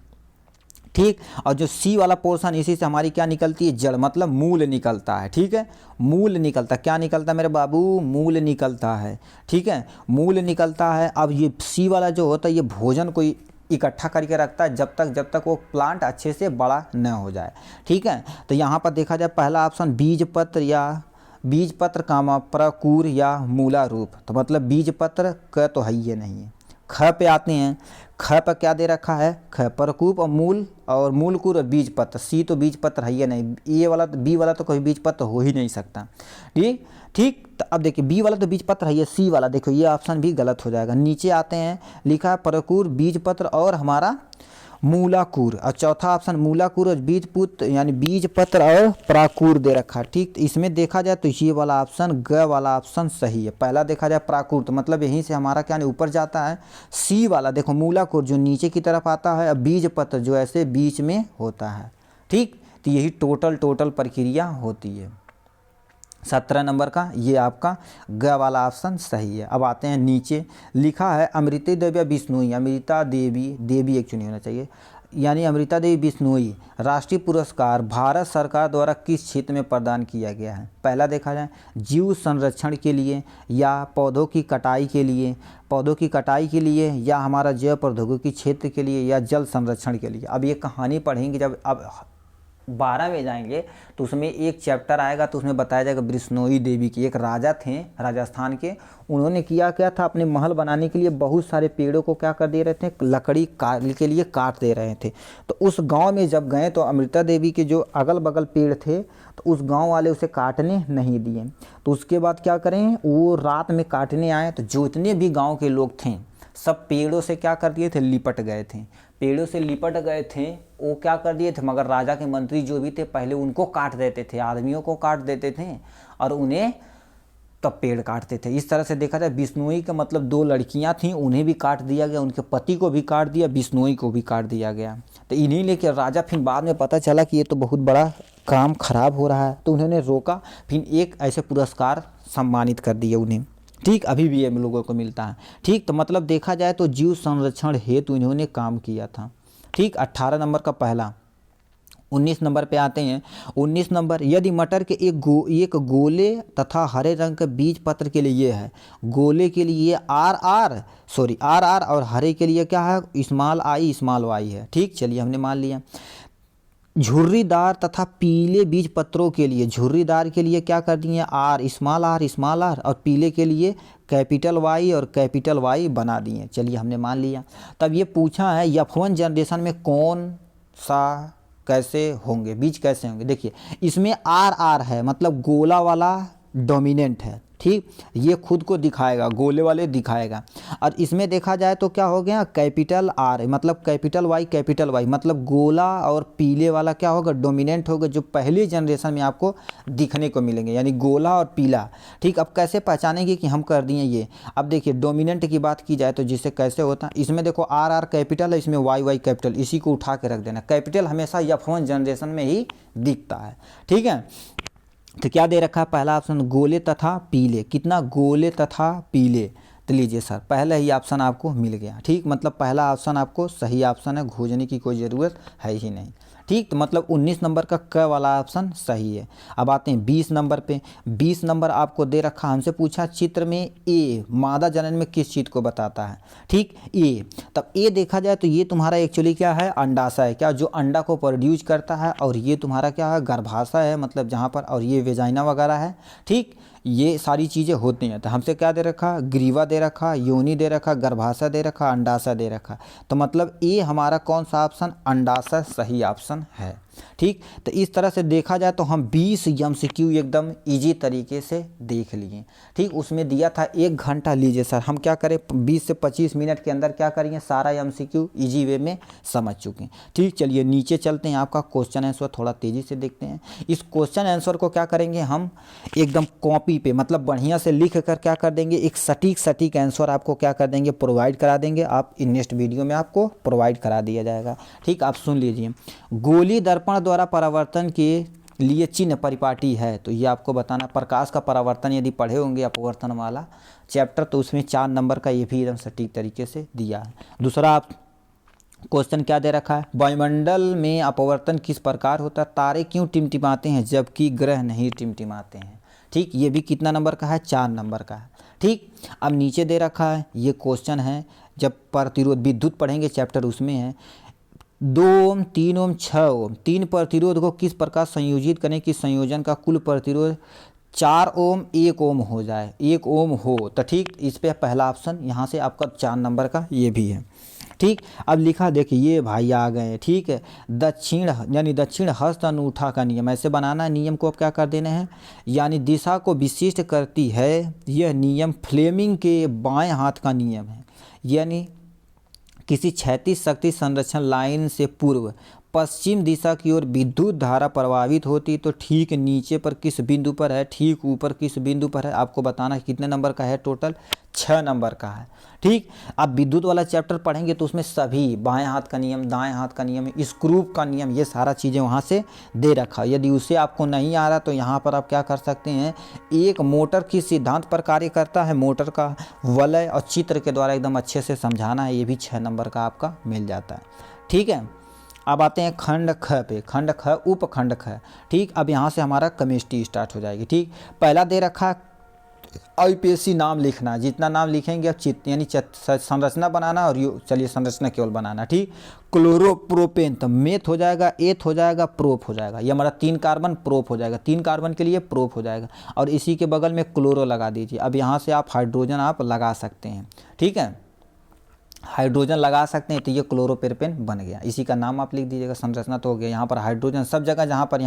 ठीक, और जो सी वाला पोर्शन इसी से हमारी क्या निकलती है, जड़ मतलब मूल निकलता है। ठीक है, मूल निकलता, क्या निकलता है मेरे बाबू, मूल निकलता है। ठीक है, मूल निकलता है। अब ये सी वाला जो होता है ये भोजन को इकट्ठा करके रखता है जब तक वो प्लांट अच्छे से बड़ा न हो जाए। ठीक है, तो यहाँ पर देखा जाए पहला ऑप्शन बीज पत्र या बीज पत्र कामा प्रकुर या मूला रूप, तो मतलब बीज पत्र का तो है ये नहीं है। ख पे आते हैं, ख पर क्या दे रखा है, ख प्रकूप और मूलकुर और बीज पत्र। सी तो बीज पत्र है ही नहीं, ये वाला तो बी वाला तो कोई बीज पत्र हो ही नहीं सकता। ठीक ठीक, तो अब देखिए बी वाला तो बीज पत्र है, ये सी वाला देखो ये ऑप्शन भी गलत हो जाएगा। नीचे आते हैं, लिखा है प्रकुर बीज पत्र और हमारा मूलाकुर, और चौथा ऑप्शन मूलाकुर और बीज पुत्र यानी बीज पत्र और प्राकुर दे रखा। ठीक, तो इसमें देखा जाए तो ये वाला ऑप्शन ग वाला ऑप्शन सही है। पहला देखा जाए प्राकुर, तो मतलब यहीं से हमारा क्या नहीं ऊपर जाता है। सी वाला देखो मूलाकुर जो नीचे की तरफ आता है, और बीज पत्र जो ऐसे बीच में होता है। ठीक, तो यही टोटल प्रक्रिया होती है। 17 नंबर का ये आपका ग वाला ऑप्शन सही है। अब आते हैं नीचे, लिखा है अमृता देवी बिश्नोई, अमृता देवी एक्चुअली होना चाहिए, यानी अमृता देवी बिश्नोई राष्ट्रीय पुरस्कार भारत सरकार द्वारा किस क्षेत्र में प्रदान किया गया है। पहला देखा जाए जीव संरक्षण के लिए या पौधों की कटाई के लिए या हमारा जैव प्रौद्योगिकी क्षेत्र के लिए या जल संरक्षण के लिए। अब ये कहानी पढ़ेंगे जब अब 12 में जाएंगे तो उसमें एक चैप्टर आएगा, तो उसमें बताया जाएगा बिश्नोई देवी की। एक राजा थे राजस्थान के, उन्होंने किया क्या था, अपने महल बनाने के लिए बहुत सारे पेड़ों को क्या कर दे रहे थे, लकड़ी के लिए काट दे रहे थे। तो उस गांव में जब गए तो अमृता देवी के जो अगल बगल पेड़ थे तो उस गांव वाले उसे काटने नहीं दिए। तो उसके बाद क्या करें, वो रात में काटने आए तो जितने भी गाँव के लोग थे सब पेड़ों से क्या कर दिए थे, लिपट गए थे। पेड़ों से लिपट गए थे, वो क्या कर दिए थे, मगर राजा के मंत्री जो भी थे पहले उनको काट देते थे, आदमियों को काट देते थे और उन्हें तब पेड़ काटते थे। इस तरह से देखा जाए बिश्नोई का मतलब 2 लड़कियां थीं, उन्हें भी काट दिया गया, उनके पति को भी काट दिया, बिश्नोई को भी काट दिया गया। तो इन्हीं लेके राजा फिर बाद में पता चला कि ये तो बहुत बड़ा काम खराब हो रहा है, तो उन्होंने रोका, फिर एक ऐसे पुरस्कार सम्मानित कर दिए उन्हें। ठीक, अभी भी ये हम लोगों को मिलता है। ठीक, तो मतलब देखा जाए तो जीव संरक्षण हेतु इन्होंने काम किया था। ठीक, 18 नंबर का पहला। 19 नंबर पे आते हैं। 19 नंबर, यदि मटर के एक गोले तथा हरे रंग के बीज पत्र के लिए ये है, गोले के लिए आर और हरे के लिए क्या है, स्मॉल वाई है। ठीक, चलिए हमने मान लिया। झुर्रीदार तथा पीले बीज पत्रों के लिए, झुर्रीदार के लिए क्या कर दिए, स्मॉल आर और पीले के लिए कैपिटल वाई और कैपिटल वाई बना दिए। चलिए हमने मान लिया। तब ये पूछा है F1 जनरेशन में कौन सा कैसे होंगे, बीज कैसे होंगे। देखिए इसमें आर है मतलब गोला वाला डोमिनेंट है। ठीक, ये खुद को दिखाएगा, गोले वाले दिखाएगा। और इसमें देखा जाए तो क्या हो गया, कैपिटल आर मतलब कैपिटल वाई मतलब गोला और पीले वाला क्या होगा, डोमिनेंट होगा, जो पहली जनरेशन में आपको दिखने को मिलेंगे, यानी गोला और पीला। ठीक, अब कैसे पहचानेंगे कि हम कर दिए ये। अब देखिए डोमिनेंट की बात की जाए तो जिससे कैसे होता है, इसमें देखो आर कैपिटल है, इसमें वाई कैपिटल, इसी को उठा के रख देना। कैपिटल हमेशा F1 जनरेशन में ही दिखता है। ठीक है, तो क्या दे रखा है, पहला ऑप्शन गोले तथा पीले, कितना गोले तथा पीले। तो लीजिए सर पहला ही ऑप्शन आपको मिल गया। ठीक, मतलब पहला ऑप्शन आपको सही ऑप्शन है, खोजने की कोई ज़रूरत है ही नहीं। ठीक, तो मतलब 19 नंबर का क वाला ऑप्शन सही है। अब आते हैं 20 नंबर पे। 20 नंबर आपको दे रखा, हमसे पूछा चित्र में ए मादा जनन में किस चीज़ को बताता है। ठीक, ए, तब ए देखा जाए तो ये तुम्हारा एक्चुअली क्या है, अंडाशय है, क्या जो अंडा को प्रोड्यूस करता है, और ये तुम्हारा क्या है, गर्भाशय है मतलब जहाँ पर, और ये वेजाइना वगैरह है। ठीक, ये सारी चीज़ें होती हैं। तो हमसे क्या दे रखा, ग्रीवा दे रखा, योनि दे रखा, गर्भाशय दे रखा, अंडाशय दे रखा। तो मतलब ये हमारा कौन सा ऑप्शन, अंडाशय सही ऑप्शन है। ठीक, तो इस तरह से देखा जाए तो हम 20 MCQ एकदम इजी तरीके से देख लिए। ठीक, उसमें दिया था 1 घंटा। लीजिए सर, हम क्या करें 20 से 25 मिनट के अंदर क्या करेंगे, सारा MCQ इजी वे में समझ चुके हैं। ठीक, चलिए नीचे चलते हैं, आपका क्वेश्चन आंसर थोड़ा तेज़ी से देखते हैं। इस क्वेश्चन आंसर को क्या करेंगे हम एकदम कॉपी पे, मतलब बढ़िया से लिख कर क्या कर देंगे, एक सटीक आंसर आपको क्या कर देंगे, प्रोवाइड करा देंगे। आप नेक्स्ट वीडियो में आपको प्रोवाइड करा दिया जाएगा। ठीक, आप सुन लीजिए। गोली दर्पण द्वारा परावर्तन के लिए चिन्ह परिपाटी है, तो ये आपको बताना। प्रकाश का परावर्तन यदि पढ़े होंगे अपवर्तन वाला चैप्टर, तो उसमें 4 नंबर का ये भी एकदम सटीक तरीके से दिया है। दूसरा आप क्वेश्चन क्या दे रखा है, वायुमंडल में अपवर्तन किस प्रकार होता है, तारे क्यों टिमटिमाते हैं जबकि ग्रह नहीं टिमटिमाते हैं। ठीक, ये भी कितना नंबर का है, 4 नंबर का है। ठीक, अब नीचे दे रखा है, ये क्वेश्चन है जब प्रतिरोध विद्युत पढ़ेंगे चैप्टर उसमें है, 2 ओम 3 ओम 6 ओम 3 प्रतिरोध को किस प्रकार संयोजित करें कि संयोजन का कुल प्रतिरोध 4 ओम 1 ओम हो जाए, 1 ओम हो। तो ठीक, इस पे पहला ऑप्शन यहाँ से आपका 4 नंबर का ये भी है। ठीक, अब लिखा देखिए, ये भाई आ गए। ठीक है, दक्षिण हस्त अनूठा का नियम ऐसे बनाना है। नियम को अब क्या कर देना है, यानी दिशा को विशिष्ट करती है। यह नियम फ्लेमिंग के बाएं हाथ का नियम है, यानी किसी क्षैतिज शक्ति संरक्षण लाइन से पूर्व पश्चिम दिशा की ओर विद्युत धारा प्रवाहित होती तो ठीक नीचे पर किस बिंदु पर है, ठीक ऊपर किस बिंदु पर है, आपको बताना है। कितने नंबर का है, टोटल 6 नंबर का है। ठीक, आप विद्युत वाला चैप्टर पढ़ेंगे तो उसमें सभी बाएं हाथ का नियम, दाएं हाथ का नियम, स्क्रू का नियम, ये सारा चीज़ें वहाँ से दे रखा। यदि उसे आपको नहीं आ रहा तो यहाँ पर आप क्या कर सकते हैं, एक मोटर किस सिद्धांत पर कार्य करता है, मोटर का वलय और चित्र के द्वारा एकदम अच्छे से समझाना है, ये भी 6 नंबर का आपका मिल जाता है। ठीक है, अब आते हैं खंड ख पे, खंड ख उपखंड ख। ठीक, अब यहाँ से हमारा केमिस्ट्री स्टार्ट हो जाएगी। ठीक, पहला दे रखा है IPSC नाम लिखना, जितना नाम लिखेंगे आप यानी संरचना बनाना, और चलिए संरचना केवल बनाना। ठीक, क्लोरोप्रोपेन, तो मेथ हो जाएगा, एथ हो जाएगा, प्रोप हो जाएगा। ये हमारा 3 कार्बन प्रोप हो जाएगा, 3 कार्बन के लिए प्रोप हो जाएगा, और इसी के बगल में क्लोरो लगा दीजिए। अब यहाँ से आप हाइड्रोजन आप लगा सकते हैं। ठीक है, हाइड्रोजन लगा सकते हैं, तो ये क्लोरोपेरपेन बन गया। इसी का नाम आप लिख दीजिएगा, संरचना तो हो गया। यहाँ पर हाइड्रोजन सब जगह, जहाँ पर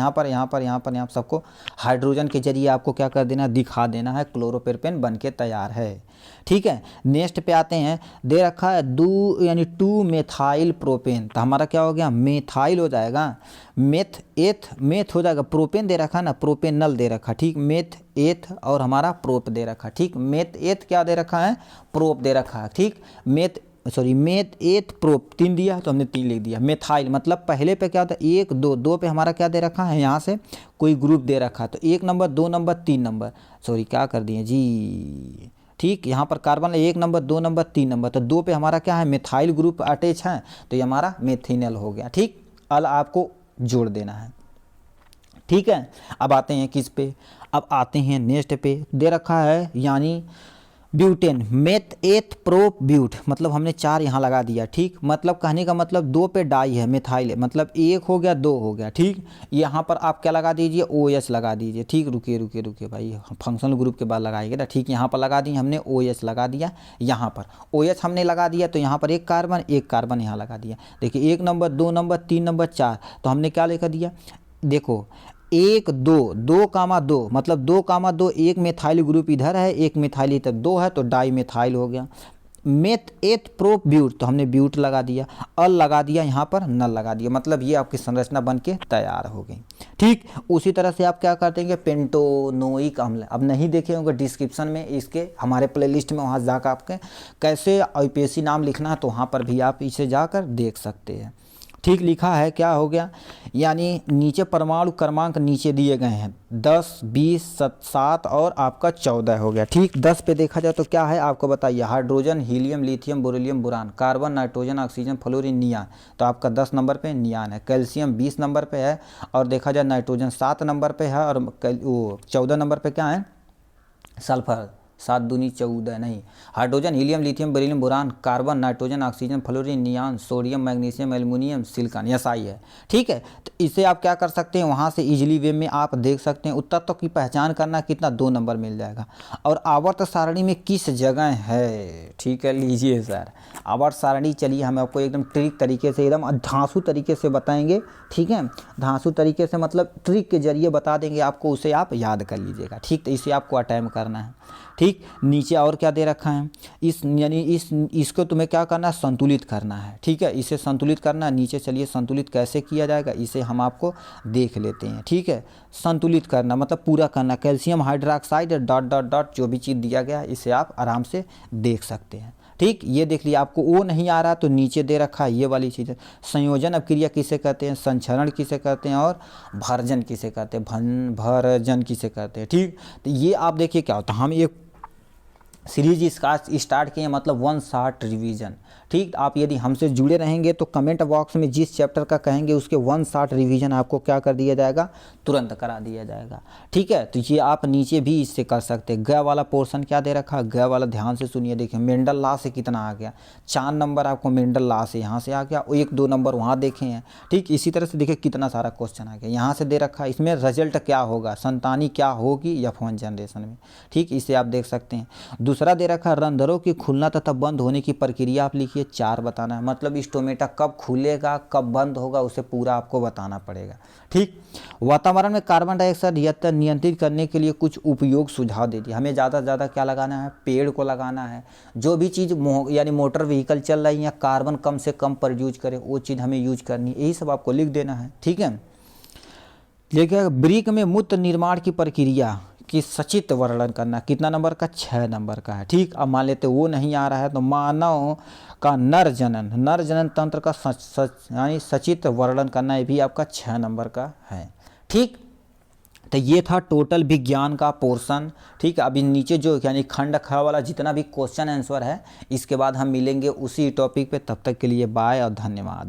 यहाँ सबको हाइड्रोजन के जरिए आपको क्या कर देना, दिखा देना है, क्लोरोपेरपेन बन के तैयार है। ठीक है, नेक्स्ट पे आते हैं, दे रखा है 2 मेथाइल प्रोपेन, तो हमारा क्या हो गया, मेथाइल हो जाएगा। मेथ हो जाएगा, प्रोपेन दे रखा ना, प्रोपेन नल दे रखा। ठीक, मेथ एथ और हमारा प्रोप दे रखा। ठीक, मेथ एथ क्या दे रखा है, प्रोप दे रखा है। ठीक, मेथ एथ प्रोप 3 दिया तो हमने 3 लिख दिया। मेथाइल मतलब पहले पे क्या होता है, 1 2 पे हमारा क्या दे रखा है, यहाँ से कोई ग्रुप दे रखा, तो 1 नंबर 2 नंबर 3 नंबर, क्या कर दिए जी। ठीक, यहाँ पर कार्बन 1 नंबर 2 नंबर 3 नंबर, तो 2 पे हमारा क्या है, मेथाइल ग्रुप अटैच है, तो ये हमारा मेथिनल हो गया। ठीक, अल आपको जोड़ देना है। ठीक है, अब आते हैं किस पे, अब आते हैं नेक्स्ट पे, दे रखा है यानी butane, meth eth prop but, मतलब हमने 4 यहाँ लगा दिया। ठीक, मतलब कहने का मतलब 2 पे डाई है, मेथाइल है, मतलब 1 हो गया 2 हो गया। ठीक, यहाँ पर आप क्या लगा दीजिए, OH लगा दीजिए। ठीक, रुकिए भाई, फंक्शनल ग्रुप के बाद लगाएंगे ना। ठीक, यहाँ पर लगा दिए हमने, OH लगा दिया, यहाँ पर OH हमने लगा दिया, तो यहाँ पर एक कार्बन यहाँ लगा दिया। देखिए 1 नंबर 2 नंबर 3 नंबर 4, तो हमने क्या लिख दिया, देखो 1 2 कामा 2, मतलब 2 कामा 2, एक मेथाइल ग्रुप इधर है, एक मेथाइल इधर 2 है, तो डाई मेथाइल हो गया। मेथ एथ प्रोप ब्यूट, तो हमने ब्यूट लगा दिया, अल लगा दिया, यहाँ पर नल लगा दिया, मतलब ये आपकी संरचना बन के तैयार हो गई। ठीक, उसी तरह से आप क्या कर देंगे, पेंटोनोइक अम्ल, अब नहीं देखे होंगे डिस्क्रिप्शन में इसके हमारे प्लेलिस्ट में, वहाँ जाकर आपके कैसे IPSC नाम लिखना है, तो वहाँ पर भी आप इसे जाकर देख सकते हैं। ठीक, लिखा है क्या हो गया, यानी नीचे परमाणु क्रमांक नीचे दिए गए हैं, 10 20 7 और आपका 14 हो गया। ठीक, 10 पे देखा जाए तो क्या है आपको बताइए, hydrogen helium lithium beryllium boron, carbon nitrogen oxygen fluorine neon, तो आपका 10 नंबर पे नियान है। कैल्शियम 20 नंबर पे है, और देखा जाए नाइट्रोजन 7 नंबर पे है, और वो 14 नंबर पे क्या है, सल्फर 7 दूनी 14 नहीं, hydrogen, helium, lithium, beryllium, boron, carbon, nitrogen, oxygen, fluorine, neon, sodium, magnesium, aluminium, silicon, ये SI है। ठीक है, तो इसे आप क्या कर सकते हैं, वहाँ से इजीली वे में आप देख सकते हैं। उत्तर तक की पहचान करना कितना, 2 नंबर मिल जाएगा। और आवर्त सारणी में किस जगह है, ठीक है, लीजिए सर आवर्त सारणी, चलिए हम आपको एकदम ट्रिक तरीके से, एकदम धांसू तरीके से बताएंगे। ठीक है, धांसू तरीके से मतलब ट्रिक के जरिए बता देंगे आपको, उसे आप याद कर लीजिएगा। ठीक, तो इसे आपको अटेम्प्ट करना है। ठीक, नीचे और क्या दे रखा है, यानी इसको तुम्हें क्या करना है, संतुलित करना है। ठीक है, इसे संतुलित करना है। नीचे चलिए संतुलित कैसे किया जाएगा इसे हम आपको देख लेते हैं। ठीक है, संतुलित करना मतलब पूरा करना, calcium hydroxide dot dot dot जो भी चीज़ दिया गया है इसे आप आराम से देख सकते हैं। ठीक, ये देख लिया। आपको वो नहीं आ रहा तो नीचे दे रखा है ये वाली चीज़ है। संयोजन अभिक्रिया किसे कहते हैं, संचरण किसे कहते हैं, और भर्जन किसे कहते हैं, भर्जन किसे कहते हैं। ठीक, तो ये आप देखिए क्या होता है, हम एक सीरीज इसका स्टार्ट किए मतलब 1 शॉर्ट रिवीजन। ठीक, आप यदि हमसे जुड़े रहेंगे तो कमेंट बॉक्स में जिस चैप्टर का कहेंगे उसके 1 शॉर्ट रिवीजन आपको क्या कर दिया जाएगा, तुरंत करा दिया जाएगा। ठीक है, तो ये आप नीचे भी इससे कर सकते हैं। ग वाला पोर्शन क्या दे रखा है, ग वाला ध्यान से सुनिए। देखिए मेंडल लॉ से कितना आ गया, 4 नंबर आपको मेंडल लॉ से यहाँ से आ गया, 1-2 नंबर वहाँ देखे हैं। ठीक, इसी तरह से देखिए कितना सारा क्वेश्चन आ गया, यहाँ से दे रखा है। इसमें रिजल्ट क्या होगा, संतानी क्या होगी F1 जनरेशन में। ठीक, इसे आप देख सकते हैं। दूसरा दे रखा है रंध्रों की खुलना तथा बंद होने की प्रक्रिया आप लिखिए, 4 बताना है। मतलब स्टोमेटा कब खुलेगा कब बंद होगा उसे पूरा आपको बताना पड़ेगा। ठीक, वातावरण में कार्बन डाइऑक्साइड नियंत्रित करने के लिए कुछ उपयोग सुझाव दे दिए। हमें ज़्यादा से ज़्यादा क्या लगाना है, पेड़ को लगाना है। जो भी चीज़ यानी मोटर व्हीकल चल रही है कार्बन कम से कम प्रोड्यूस करे वो चीज़ हमें यूज करनी है, यही सब आपको लिख देना है। ठीक है, देखिए ब्रिक में मूत्र निर्माण की प्रक्रिया कि सचित वर्णन करना, कितना नंबर का, 6 नंबर का है। ठीक, अब मान लेते वो नहीं आ रहा है तो मानव का नर जनन तंत्र का यानी सचित वर्णन करना, ये भी आपका 6 नंबर का है। ठीक, तो ये था टोटल विज्ञान का पोर्शन। ठीक है, अभी नीचे जो यानी खंड ख वाला जितना भी क्वेश्चन आंसर है इसके बाद हम मिलेंगे उसी टॉपिक पे। तब तक के लिए बाय और धन्यवाद।